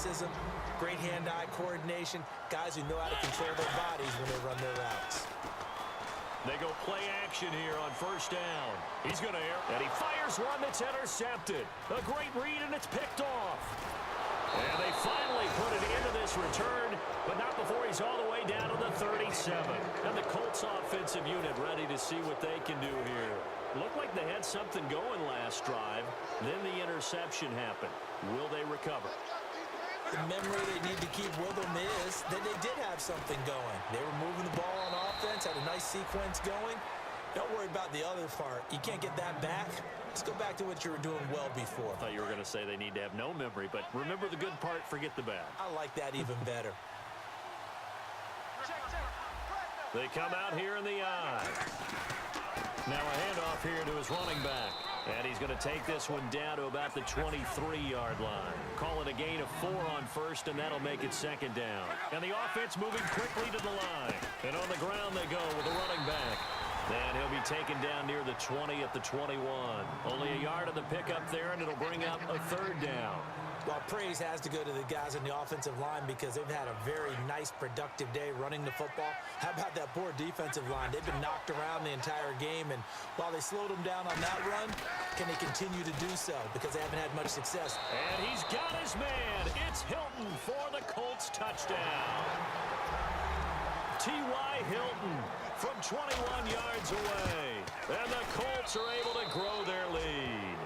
athleticism, great hand-eye coordination, guys who know how to control their bodies when they run their routes. They go play action here on first down. He's going to air, and he fires one that's intercepted. A great read, and it's picked off. And they finally put it into this return, but not before he's all the way down to the 37. And the Colts offensive unit ready to see what they can do here. Looked like they had something going last drive. Then the interception happened. Will they recover? The memory they need to keep with them is that they did have something going. They were moving the ball on offense, had a nice sequence going. Don't worry about the other part. You can't get that back. Let's go back to what you were doing well before. I thought you were going to say they need to have no memory, but remember the good part, forget the bad. I like that even better. They come out here in the I. Now a handoff here to his running back. And he's going to take this one down to about the 23-yard line. Call it a gain of 4 on first, and that'll make it second down. And the offense moving quickly to the line. And on the ground they go with the running back. And he'll be taken down near the 20 at the 21. Only a yard of the pickup there, and it'll bring up a third down. Well, praise has to go to the guys on the offensive line because they've had a very nice, productive day running the football. How about that poor defensive line? They've been knocked around the entire game, and while they slowed them down on that run, can they continue to do so because they haven't had much success? And he's got his man. It's Hilton for the Colts touchdown. T.Y. Hilton from 21 yards away. And the Colts are able to grow their lead.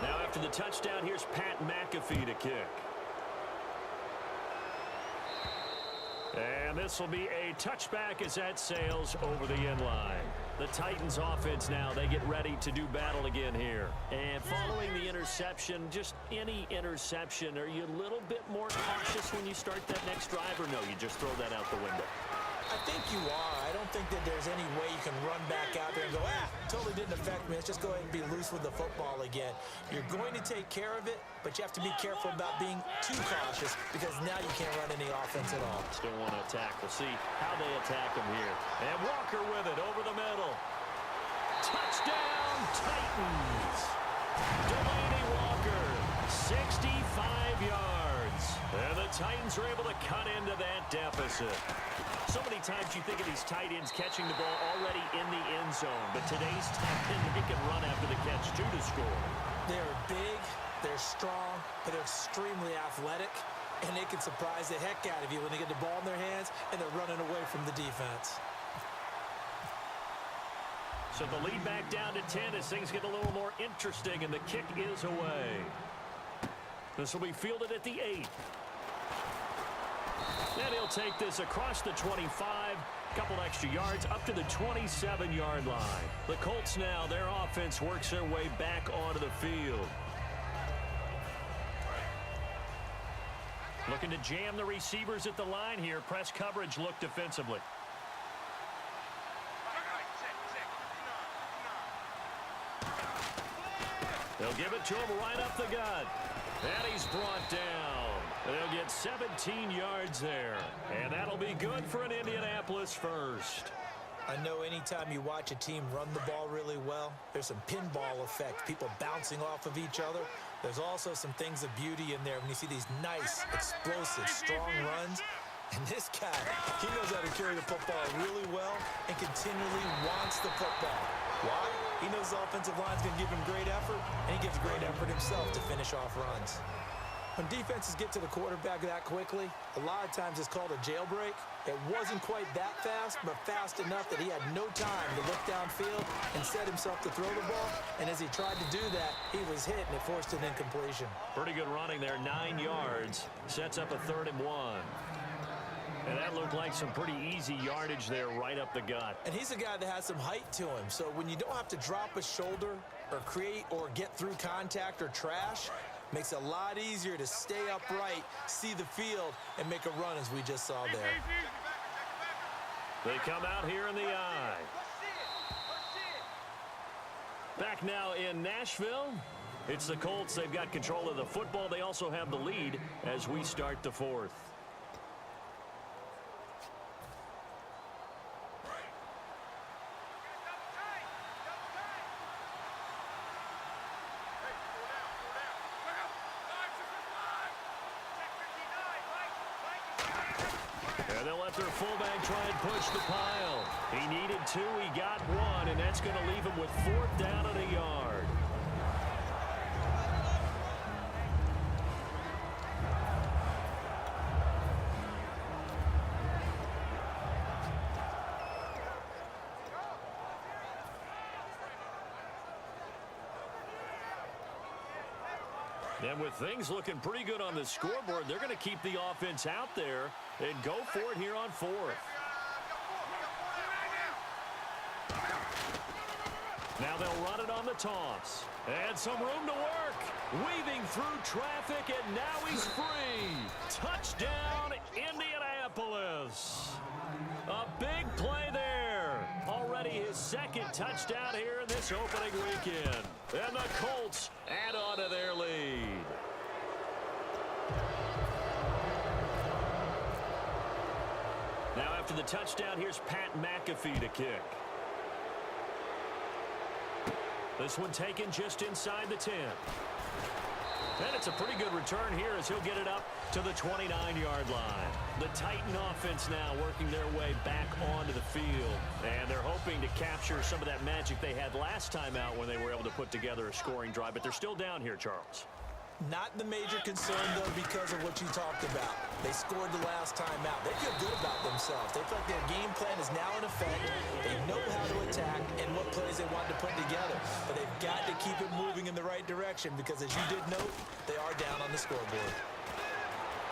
Now after the touchdown, here's Pat McAfee to kick. And this will be a touchback as that sails over the end line. The Titans offense now, they get ready to do battle again here. And following the interception, just any interception, are you a little bit more cautious when you start that next drive, or no, you just throw that out the window? I think you are. I don't think that there's any way you can run back out there and go, totally didn't affect me. Let's just go ahead and be loose with the football again. You're going to take care of it, but you have to be careful about being too cautious because now you can't run any offense at all. Still want to attack. We'll see how they attack him here. And Walker with it over the middle. Touchdown, Titans. Delaney Walker, 65 yards. And the Titans are able to cut into that deficit. So many times you think of these tight ends catching the ball already in the end zone, but today's tight end, they can run after the catch, too, to score. They're big, they're strong, but they're extremely athletic, and they can surprise the heck out of you when they get the ball in their hands and they're running away from the defense. So the lead back down to 10 as things get a little more interesting, and the kick is away. This will be fielded at the 8. And he'll take this across the 25, couple extra yards, up to the 27-yard line. The Colts now, their offense works their way back onto the field. Looking to jam the receivers at the line here. Press coverage look defensively. They'll give it to him right up the gut. And he's brought down. They'll get 17 yards there. And that'll be good for an Indianapolis first. I know anytime you watch a team run the ball really well, there's some pinball effect, people bouncing off of each other. There's also some things of beauty in there when you see these nice, explosive, strong runs. And this guy, he knows how to carry the football really well and continually wants the football. Why? He knows the offensive line's going to give him great effort, and he gives great effort himself to finish off runs. When defenses get to the quarterback that quickly, a lot of times it's called a jailbreak. It wasn't quite that fast, but fast enough that he had no time to look downfield and set himself to throw the ball. And as he tried to do that, he was hit, and it forced an incompletion. Pretty good running there, 9 yards. Sets up a 3rd and 1. And that looked like some pretty easy yardage there right up the gut. And he's a guy that has some height to him. So when you don't have to drop a shoulder or create or get through contact or trash, makes it a lot easier to stay upright, see the field, and make a run as we just saw there. They come out here in the I. Back now in Nashville. It's the Colts. They've got control of the football. They also have the lead as we start the 4th. And they'll let their fullback try and push the pile. He needed 2, he got 1, and that's going to leave him with 4th down and a yard. And with things looking pretty good on the scoreboard, they're going to keep the offense out there and go for it here on 4th. Now they'll run it on the toss. And some room to work. Weaving through traffic, and now he's free. Touchdown, Indianapolis. A big play there. Already his 2nd touchdown here in this opening weekend. And the Colts add on to their lead. Now after the touchdown, here's Pat McAfee to kick. This one taken just inside the 10. And it's a pretty good return here as he'll get it up to the 29-yard line. The Titan offense now working their way back onto the field. And they're hoping to capture some of that magic they had last time out when they were able to put together a scoring drive. But they're still down here, Charles. Not the major concern, though, because of what you talked about. They scored the last time out. They feel good about themselves. They feel like their game plan is now in effect. They know how to attack and what plays they want to put together. But they've got to keep it moving in the right direction because, as you did note, they are down on the scoreboard.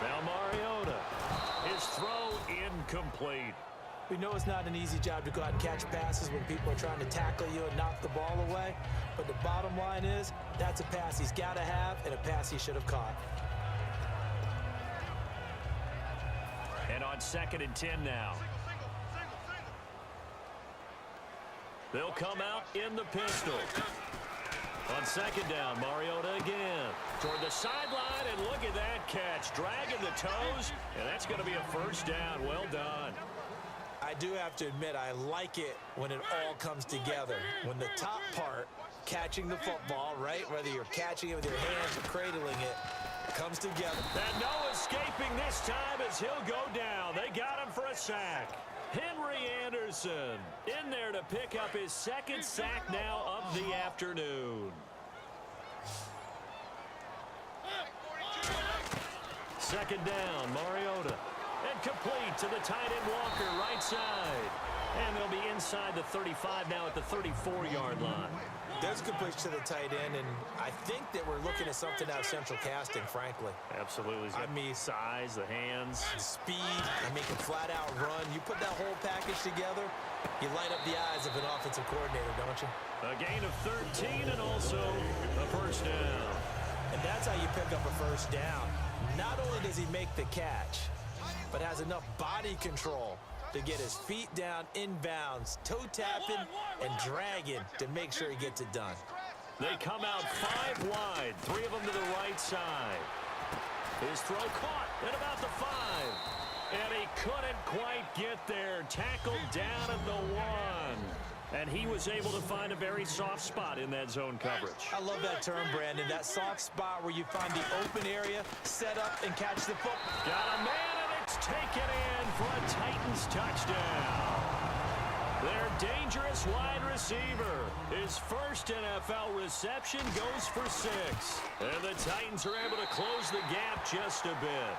Now Mariota. His throw incomplete. We know it's not an easy job to go out and catch passes when people are trying to tackle you and knock the ball away. But the bottom line is, that's a pass he's got to have and a pass he should have caught. And on 2nd and 10 now. They'll come out in the pistol. On 2nd down, Mariota again. Toward the sideline, and look at that catch. Dragging the toes, and that's going to be a 1st down. Well done. I do have to admit, I like it when it all comes together. When the top part, catching the football, right, whether you're catching it with your hands or cradling it, comes together. And no escaping this time as he'll go down. They got him for a sack. Henry Anderson in there to pick up his 2nd sack now of the afternoon. 2nd down, Mariota. And complete to the tight end Walker, right side. And they'll be inside the 35 now at the 34-yard line. There's completion to the tight end, and I think that we're looking at something out of central casting, frankly. Absolutely. He's got size, the hands. Speed, can flat out run. You put that whole package together, you light up the eyes of an offensive coordinator, don't you? A gain of 13 and also a 1st down. And that's how you pick up a 1st down. Not only does he make the catch, but has enough body control to get his feet down inbounds, toe tapping and dragging to make sure he gets it done. They come out 5 wide, 3 of them to the right side. His throw caught at about the 5. And he couldn't quite get there. Tackled down at the 1. And he was able to find a very soft spot in that zone coverage. I love that term, Brandon. That soft spot where you find the open area, set up, and catch the football. Got a man, and it's taken in for a Titans touchdown. Their dangerous wide receiver. His 1st NFL reception goes for 6. And the Titans are able to close the gap just a bit.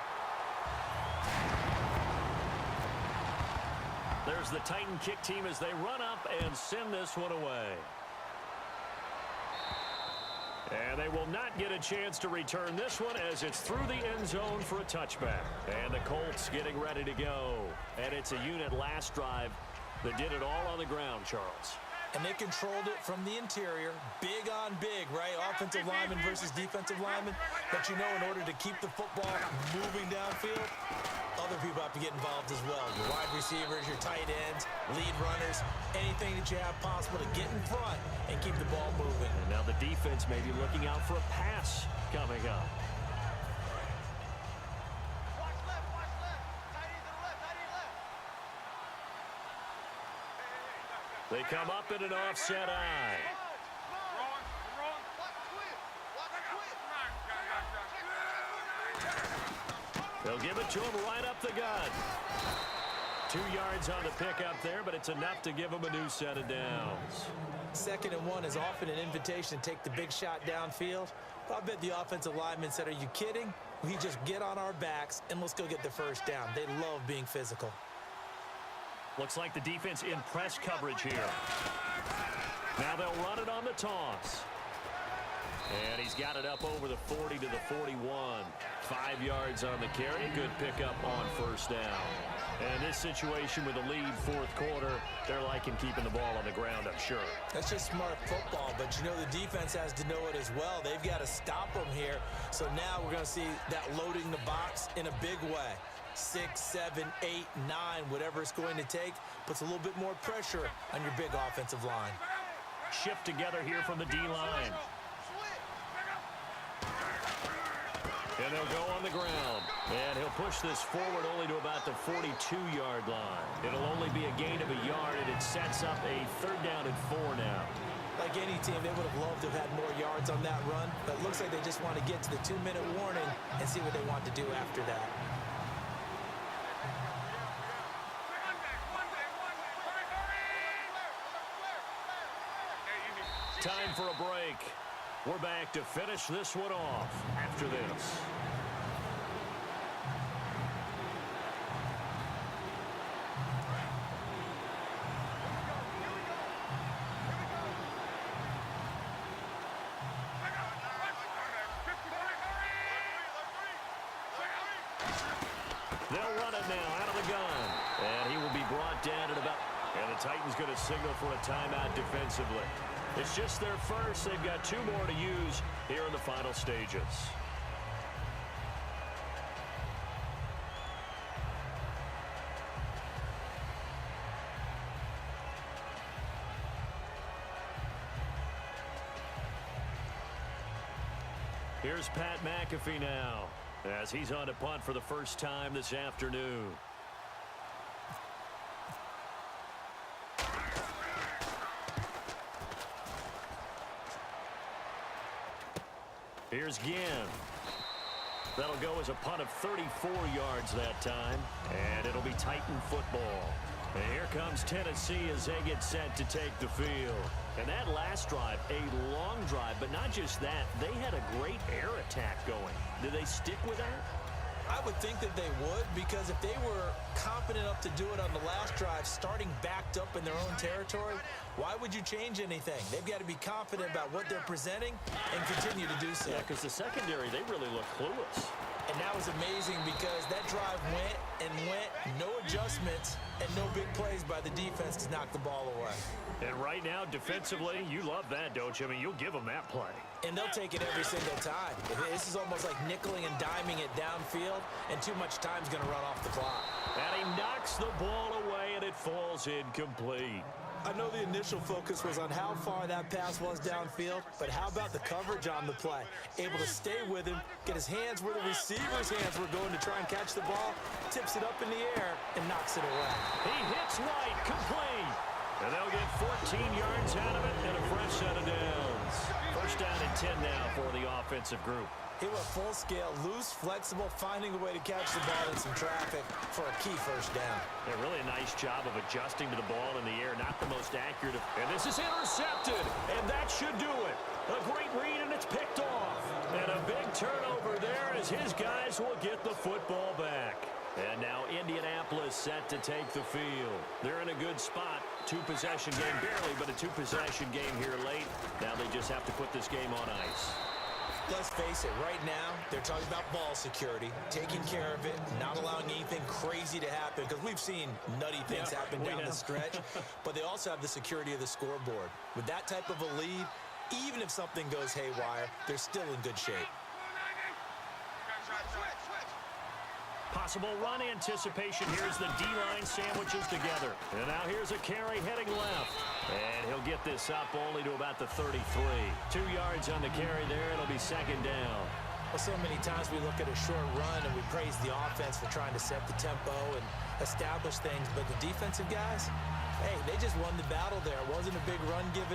There's the Titan kick team as they run up and send this one away. And they will not get a chance to return this one as it's through the end zone for a touchback. And the Colts getting ready to go. And it's a unit last drive that did it all on the ground, Charles. And they controlled it from the interior. Big on big, right? Offensive lineman versus defensive lineman. But you know, in order to keep the football moving downfield, other people have to get involved as well. Your wide receivers, your tight ends, lead runners, anything that you have possible to get in front and keep the ball moving. And now the defense may be looking out for a pass coming up. They come up in an offset eye. They'll give it to him right up the gut. 2 yards on the pickup there, but it's enough to give him a new set of downs. 2nd and 1 is often an invitation to take the big shot downfield. I bet the offensive lineman said, are you kidding? We just get on our backs and let's go get the first down. They love being physical. Looks like the defense in press coverage here. Now they'll run it on the toss. And he's got it up over the 40 to the 41. 5 yards on the carry. Good pickup on first down. And this situation with a lead 4th quarter, they're liking keeping the ball on the ground, I'm sure. That's just smart football, but you know the defense has to know it as well. They've got to stop them here. So now we're going to see that loading the box in a big way. 6, 7, 8, 9, whatever it's going to take, puts a little bit more pressure on your big offensive line. Shift together here from the D-line. And they'll go on the ground. And he'll push this forward only to about the 42-yard line. It'll only be a gain of a yard, and it sets up a 3rd down and 4 now. Like any team, they would have loved to have had more yards on that run, but it looks like they just want to get to the 2-minute warning and see what they want to do after that. Time for a break. We're back to finish this one off after this. They'll run it now out of the gun. And he will be brought down at about... And the Titans going to signal for a timeout defensively. It's just their first. They've got 2 more to use here in the final stages. Here's Pat McAfee now, as he's on to punt for the first time this afternoon. Here's Ginn. That'll go as a punt of 34 yards that time, and it'll be Titan football. And here comes Tennessee as they get set to take the field. And that last drive, a long drive, but not just that, they had a great air attack going. Did they stick with that? I would think that they would, because if they were confident enough to do it on the last drive, starting backed up in their own territory, why would you change anything? They've got to be confident about what they're presenting and continue to do so. Yeah, because the secondary, they really look clueless. And that was amazing because that drive went and went, no adjustments, and no big plays by the defense to knock the ball away. And right now, defensively, you love that, don't you? I mean, you'll give them that play. And they'll take it every single time. This is almost like nickeling and diming it downfield, and too much time's going to run off the clock. And he knocks the ball away, and it falls incomplete. I know the initial focus was on how far that pass was downfield, but how about the coverage on the play? Able to stay with him, get his hands where the receiver's hands were going to try and catch the ball, tips it up in the air, and knocks it away. He hits White, complete. And they'll get 14 yards out of it and a fresh set of downs. First down and 10 now for the offensive group. He went full scale, loose, flexible, finding a way to catch the ball in some traffic for a key first down. Yeah, really a nice job of adjusting to the ball in the air. Not the most accurate. And this is intercepted, and that should do it. A great read, and it's picked off. And a big turnover there as his guys will get the football back. And now Indianapolis set to take the field. They're in a good spot. 2-possession game, barely, but a 2-possession game here late. Now they just have to put this game on ice. Let's face it, right now, they're talking about ball security, taking care of it, not allowing anything crazy to happen, because we've seen nutty things happen down the stretch, but they also have the security of the scoreboard. With that type of a lead, even if something goes haywire, they're still in good shape. Possible run anticipation. Here's the D-line sandwiches together. And now here's a carry heading left. And he'll get this up only to about the 33. 2 yards on the carry there. It'll be second down. Well, so many times we look at a short run and we praise the offense for trying to set the tempo and establish things. But the defensive guys, hey, they just won the battle there. It wasn't a big run given